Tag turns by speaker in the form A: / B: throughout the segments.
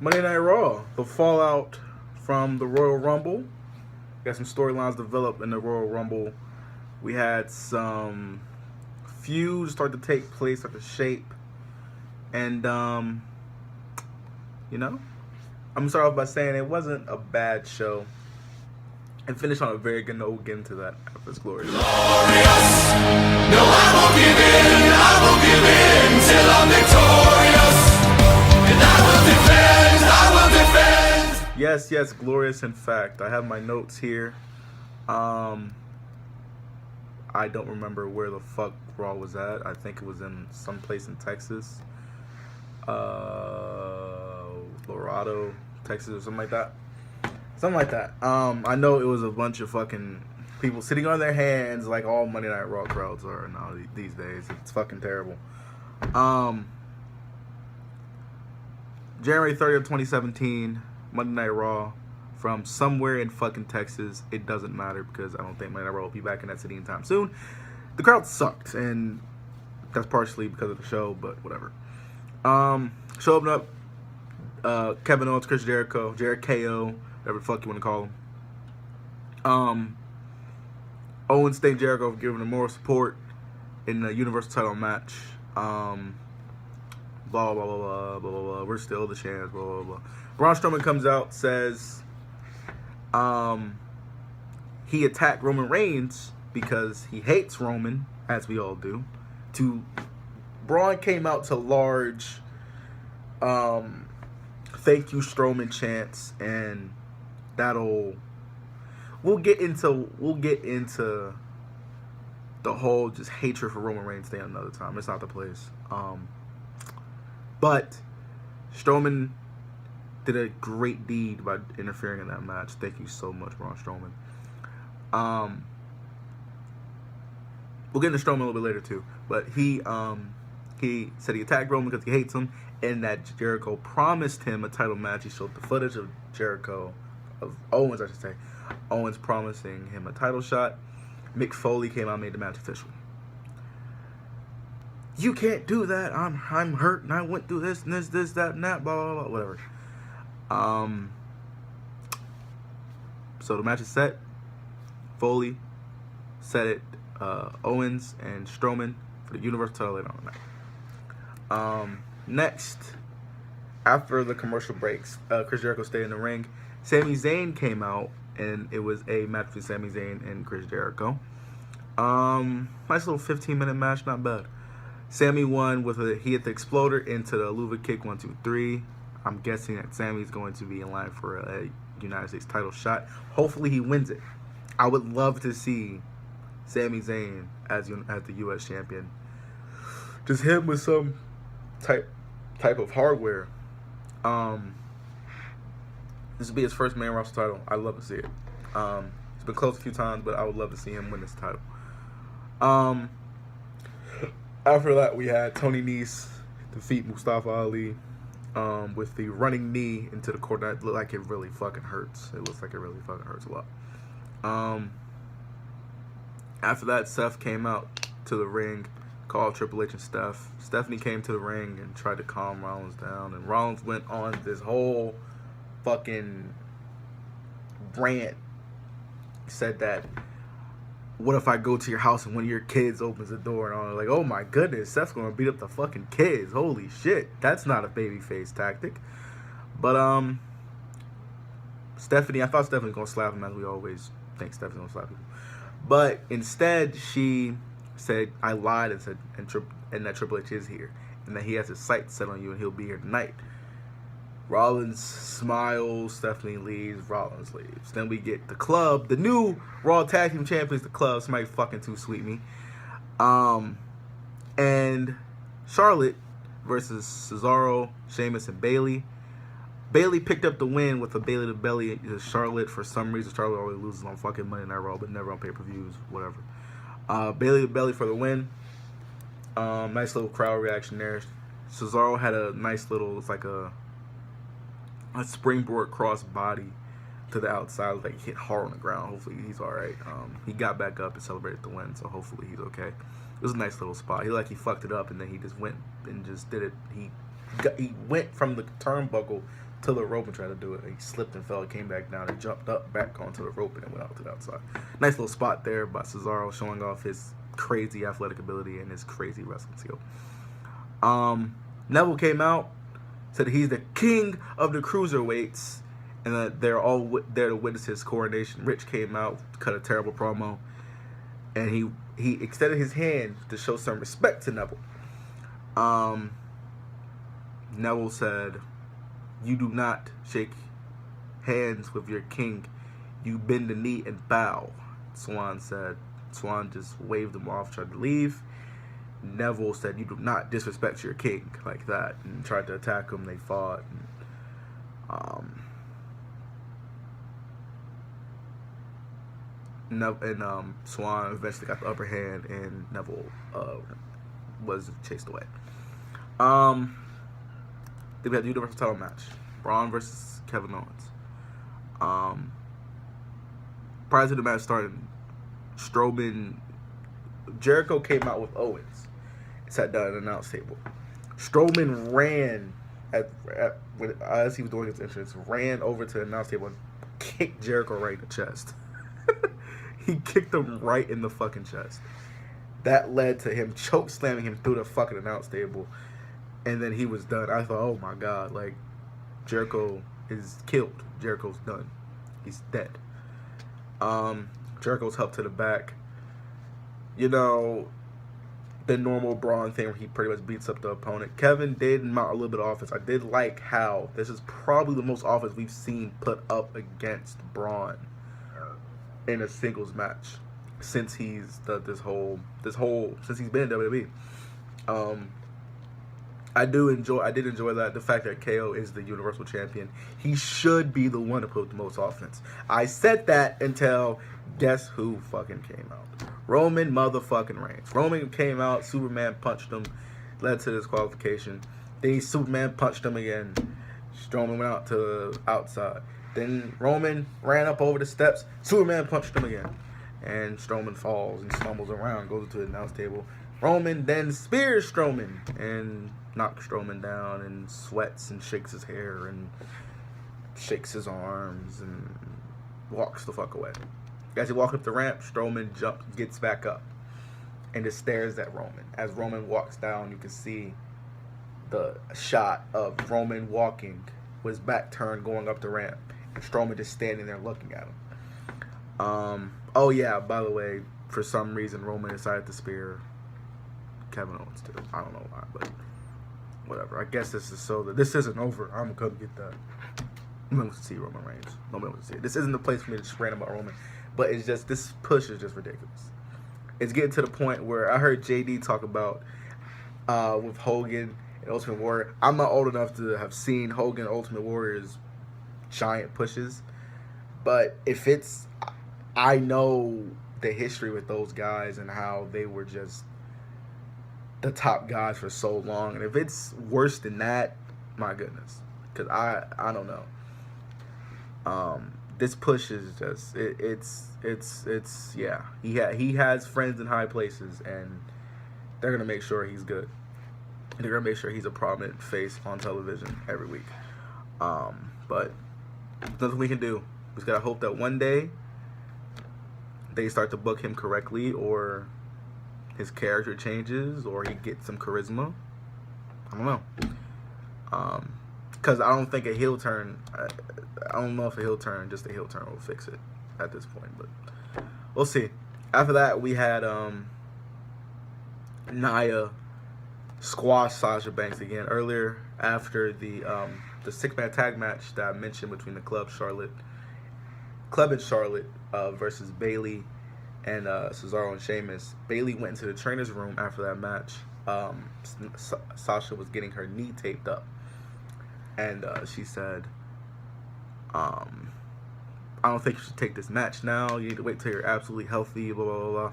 A: Monday Night Raw, the fallout from the Royal Rumble. Got some storylines developed in the Royal Rumble. We had some feuds start to take place, start to shape. And, I'm going to start off by saying it wasn't a bad show. And finish on a very good note. We'll get into that after it's glorious.
B: Glorious! No, I won't give in till I'm victorious. And I will defend.
A: Yes, glorious in fact. I have my notes here. I don't remember where the fuck Raw was at. I think it was in some place in Texas. Laredo, Texas or something like that. I know it was a bunch of fucking people sitting on their hands like all Monday Night Raw crowds are now these days. It's fucking terrible. January 30th, 2017, Monday Night Raw from somewhere in fucking Texas. It doesn't matter because I don't think Monday Night Raw will be back in that city anytime soon. The crowd sucked, and that's partially because of the show, but whatever. Showing up, Kevin Owens, Chris Jericho, KO, whatever the fuck you want to call him. Owens thanked Jericho for giving him more support in the Universal title match. Blah, blah, blah, blah, blah, blah, blah. We're still the champs, blah, blah, blah. Braun Strowman comes out, says he attacked Roman Reigns because he hates Roman, as we all do. Braun came out to large thank you Strowman chants, and we'll get into the whole just hatred for Roman Reigns thing another time. It's not the place. But Strowman did a great deed by interfering in that match. Thank you so much, Braun Strowman. We'll get into Strowman a little bit later too, but he said he attacked Roman because he hates him, and that Jericho promised him a title match. He showed the footage of Owens, I should say. Owens promising him a title shot. Mick Foley came out and made the match official. You can't do that. I'm hurt and I went through this and this, that, and that, blah, blah, blah, whatever. So the match is set. Foley set it. Owens and Strowman for the Universal title later on the night. Next, after the commercial breaks, Chris Jericho stayed in the ring. Sami Zayn came out, and it was a match between Sami Zayn and Chris Jericho. Nice little 15-minute match, not bad. Sami won he hit the exploder into the Luva kick 1, 2, 3. I'm guessing that Sami's going to be in line for a United States title shot. Hopefully he wins it. I would love to see Sami Zayn as the U.S. champion. Just him with some type of hardware. This would be his first main roster title. I'd love to see it. It's been close a few times, but I would love to see him win this title. After that, we had Tony Nese defeat Mustafa Ali with the running knee into the corner. It looked like it really fucking hurts. It looks like it really fucking hurts a lot. After that, Seth came out to the ring, called Triple H and Steph. Stephanie came to the ring and tried to calm Rollins down, and Rollins went on this whole fucking rant. Said that, what if I go to your house and one of your kids opens the door, and I'm like, oh my goodness, Seth's gonna beat up the fucking kids. Holy shit, that's not a babyface tactic. But Stephanie, I thought Stephanie was gonna slap him, as we always think Stephanie's gonna slap people. But instead, she said, I lied and said, and that Triple H is here, and that he has his sights set on you and he'll be here tonight. Rollins smiles, Stephanie leaves, Rollins leaves. Then we get the Club, the new Raw Tag Team Champions, the Club. Somebody fucking too sweet me. And Charlotte versus Cesaro, Sheamus, and Bayley. Bayley picked up the win with a Bayley to belly. Charlotte, for some reason, Charlotte always loses on fucking Monday Night Raw, but never on pay-per-views, whatever. Bayley to belly for the win. Nice little crowd reaction there. Cesaro had a nice little, it's like a springboard cross body to the outside, like he hit hard on the ground. Hopefully he's all right. He got back up and celebrated the win, so hopefully he's okay. It was a nice little spot. He fucked it up, and then he just went and just did it. He went from the turnbuckle to the rope and tried to do it. He slipped and fell, and came back down and jumped up back onto the rope and then went out to the outside. Nice little spot there by Cesaro, showing off his crazy athletic ability and his crazy wrestling skill. Neville came out, said he's the king of the cruiserweights, and that they're all there to witness his coronation. Rich came out, cut a terrible promo, and he extended his hand to show some respect to Neville. Neville said, "You do not shake hands with your king. You bend the knee and bow." Swan just waved him off, tried to leave. Neville said, "You do not disrespect your king," like that, and tried to attack him. They fought. Swan eventually got the upper hand, and Neville was chased away. Then we had the Universal title match. Braun versus Kevin Owens. Prior to the match starting, Jericho came out with Owens and sat down at an announce table. Strowman ran as he was doing his entrance, ran over to the announce table and kicked Jericho right in the chest. He kicked him right in the fucking chest. That led to him choke slamming him through the fucking announce table, and then he was done. I thought, oh my god, like, Jericho is killed. Jericho's done. He's dead. Jericho's helped to the back. You know, the normal Braun thing where he pretty much beats up the opponent. Kevin did mount a little bit of offense. I did like how this is probably the most offense we've seen put up against Braun in a singles match since he's since he's been in WWE. I did enjoy that, the fact that KO is the Universal Champion. He should be the one to put the most offense. I said that until guess who fucking came out? Roman motherfucking Reigns. Roman came out, Superman punched him, led to disqualification. Then he Superman punched him again. Strowman went out to the outside. Then Roman ran up over the steps, Superman punched him again. And Strowman falls and stumbles around, goes to the announce table. Roman then spears Strowman and knocks Strowman down and sweats and shakes his hair and shakes his arms and walks the fuck away. As he walks up the ramp, Strowman gets back up and just stares at Roman. As Roman walks down, you can see the shot of Roman walking with his back turned going up the ramp, and Strowman just standing there looking at him. Oh yeah, by the way, for some reason Roman decided to spear Kevin Owens too. I don't know why, but whatever. I guess this is so that this isn't over. I'm gonna get that. Nobody wants to see Roman Reigns. Nobody wants to see it. This isn't the place for me to just rant about Roman, but it's just, this push is just ridiculous. It's getting to the point where I heard JD talk about with Hogan and Ultimate Warrior. I'm not old enough to have seen Hogan and Ultimate Warrior's giant pushes, but if it's, I know the history with those guys and how they were just the top guys for so long, and if it's worse than that, my goodness, because I don't know. This push is just it's yeah. He has friends in high places, and they're gonna make sure he's good. They're gonna make sure he's a prominent face on television every week. But there's nothing we can do. We just gotta hope that one day they start to book him correctly, or his character changes, or he gets some charisma. I don't know. Because I don't think a heel turn, I don't know if just a heel turn will fix it at this point, but we'll see. After that, we had Nia squash Sasha Banks again earlier after the 6-man tag match that I mentioned between the Club and Charlotte versus Bayley and Cesaro and Sheamus. Bayley went into the trainer's room after that match. Sasha was getting her knee taped up, and she said, I don't think you should take this match now. You need to wait till you're absolutely healthy, blah, blah, blah, blah.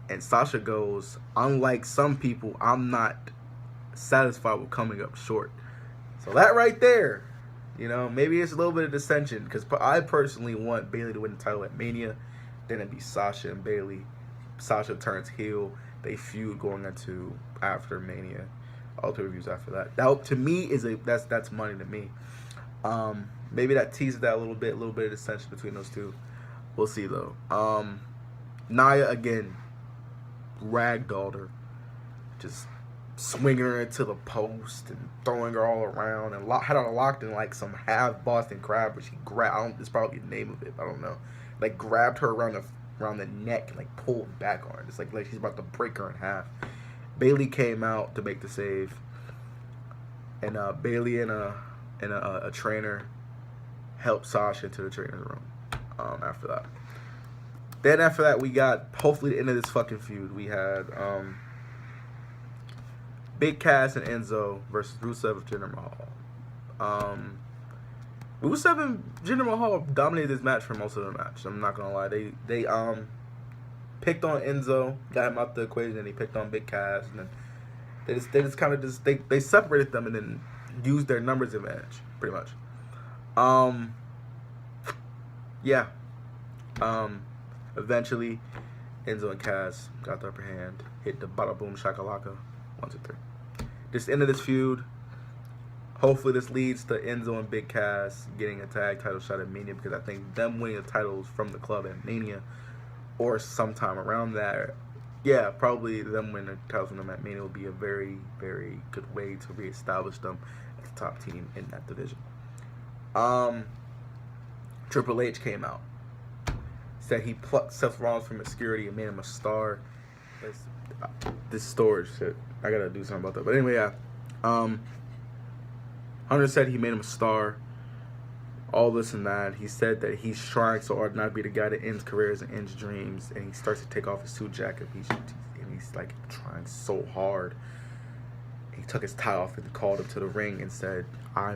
A: And Sasha goes, unlike some people, I'm not satisfied with coming up short. So that right there, you know, maybe it's a little bit of dissension, because I personally want Bayley to win the title at Mania. Then it'd be Sasha and Bayley. Sasha turns heel. They feud going into after Mania. All the reviews after that. That to me is that's money to me. Maybe that teases that a little bit of dissension between those two. We'll see though. Nia again ragdolled her, just swinging her into the post and throwing her all around, and had her locked in like some half Boston Crab, where she grabbed. It's probably the name of it. I don't know. Like grabbed her around the neck and like pulled back on her. It's like she's about to break her in half. Bayley came out to make the save, and Bayley and a trainer helped Sasha into the trainer's room. After that, we got hopefully the end of this fucking feud. We had Big Cass and Enzo versus Rusev and Jinder Mahal. Rusev and Jinder Mahal dominated this match for most of the match. I'm not gonna lie. They picked on Enzo, got him out the equation, and he picked on Big Cass, and then they separated them and then used their numbers advantage pretty much. Eventually, Enzo and Cass got the upper hand, hit the bada boom shakalaka, 1, 2, 3. This end of this feud. Hopefully, this leads to Enzo and Big Cass getting a tag title shot at Mania, because I think them winning the titles from the club at Mania, or sometime around that, probably them winning the titles from them at Mania will be a very, very good way to reestablish them as the top team in that division. Triple H came out, said he plucked Seth Rollins from obscurity and made him a star. This storage shit, I gotta do something about that. But anyway, Hunter said he made him a star. All this and that. He said that he's trying so hard not to be the guy that ends careers and ends dreams, and he starts to take off his suit jacket. And he's like trying so hard. He took his tie off and called him to the ring and said, I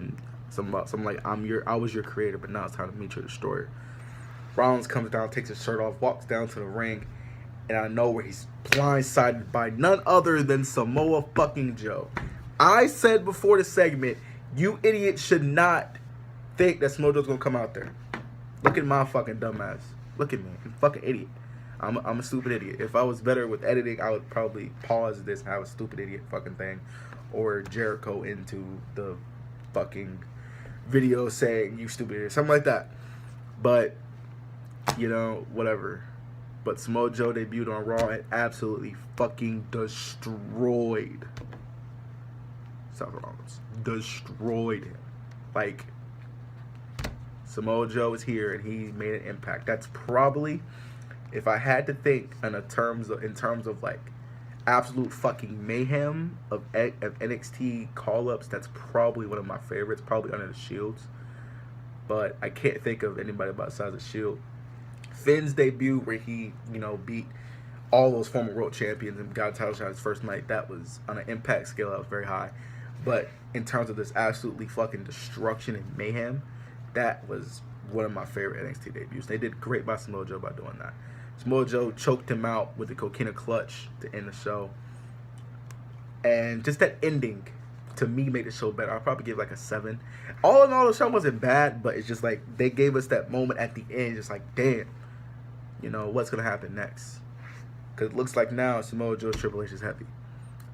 A: was your creator, but now it's time to meet your destroyer. Rollins comes down, takes his shirt off, walks down to the ring, and I know where he's blindsided by none other than Samoa fucking Joe. I said before the segment, you idiots should not think that Samoa Joe's gonna come out there. Look at my fucking dumbass. Look at me, I'm a fucking idiot. I'm a stupid idiot. If I was better with editing, I would probably pause this and have a stupid idiot fucking thing, or Jericho into the fucking video saying you stupid idiot, something like that. But whatever. But Samoa Joe debuted on Raw and absolutely fucking destroyed Seth Rollins. Destroyed him. Like, Samoa Joe is here and he made an impact. That's probably, if I had to think in terms of like absolute fucking mayhem of NXT call-ups, that's probably one of my favorites, probably under the Shields. But I can't think of anybody besides the Shield. Finn's debut, where he, beat all those former world champions and got a title shot his first night, that was on an impact scale that was very high. But in terms of this absolutely fucking destruction and mayhem, that was one of my favorite NXT debuts. They did great by Samoa Joe by doing that. Samoa Joe choked him out with the coquina clutch to end the show. And just that ending, to me, made the show better. I'll probably give like a 7. All in all, the show wasn't bad, but it's just like they gave us that moment at the end, just like, damn, what's going to happen next? Because it looks like now Samoa Joe Triple H is heavy.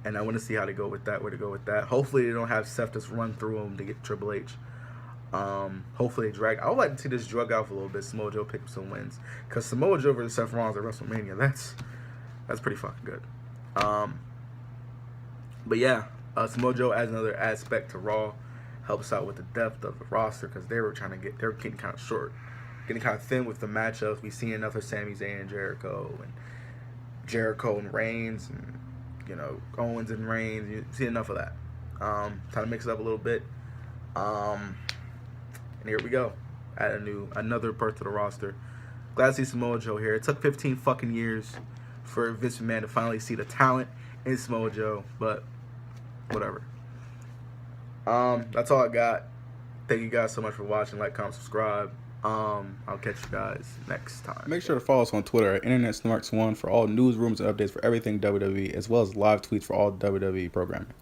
A: And I want to see how they go with that, where to go with that. Hopefully they don't have Seth just run through him to get Triple H. Hopefully they drag. I would like to see this drug out for a little bit. Samoa Joe pick up some wins. Because Samoa Joe versus Seth Rollins at WrestleMania, that's pretty fucking good. But yeah, Samoa Joe adds another aspect to Raw. Helps out with the depth of the roster, because they were getting kind of short, getting kind of thin with the matchups. We seen enough of Sami Zayn and Jericho and Reigns, and Owens and Reigns. You see enough of that. Time to mix it up a little bit. And here we go. Add another part to the roster. Glad to see Samoa Joe here. It took 15 fucking years for Vince McMahon to finally see the talent in Samoa Joe, but whatever. That's all I got. Thank you guys so much for watching. Like, comment, subscribe. I'll catch you guys next time.
C: Make sure to follow us on Twitter at InternetSmarks1 for all news, rumors, and updates for everything WWE, as well as live tweets for all WWE programming.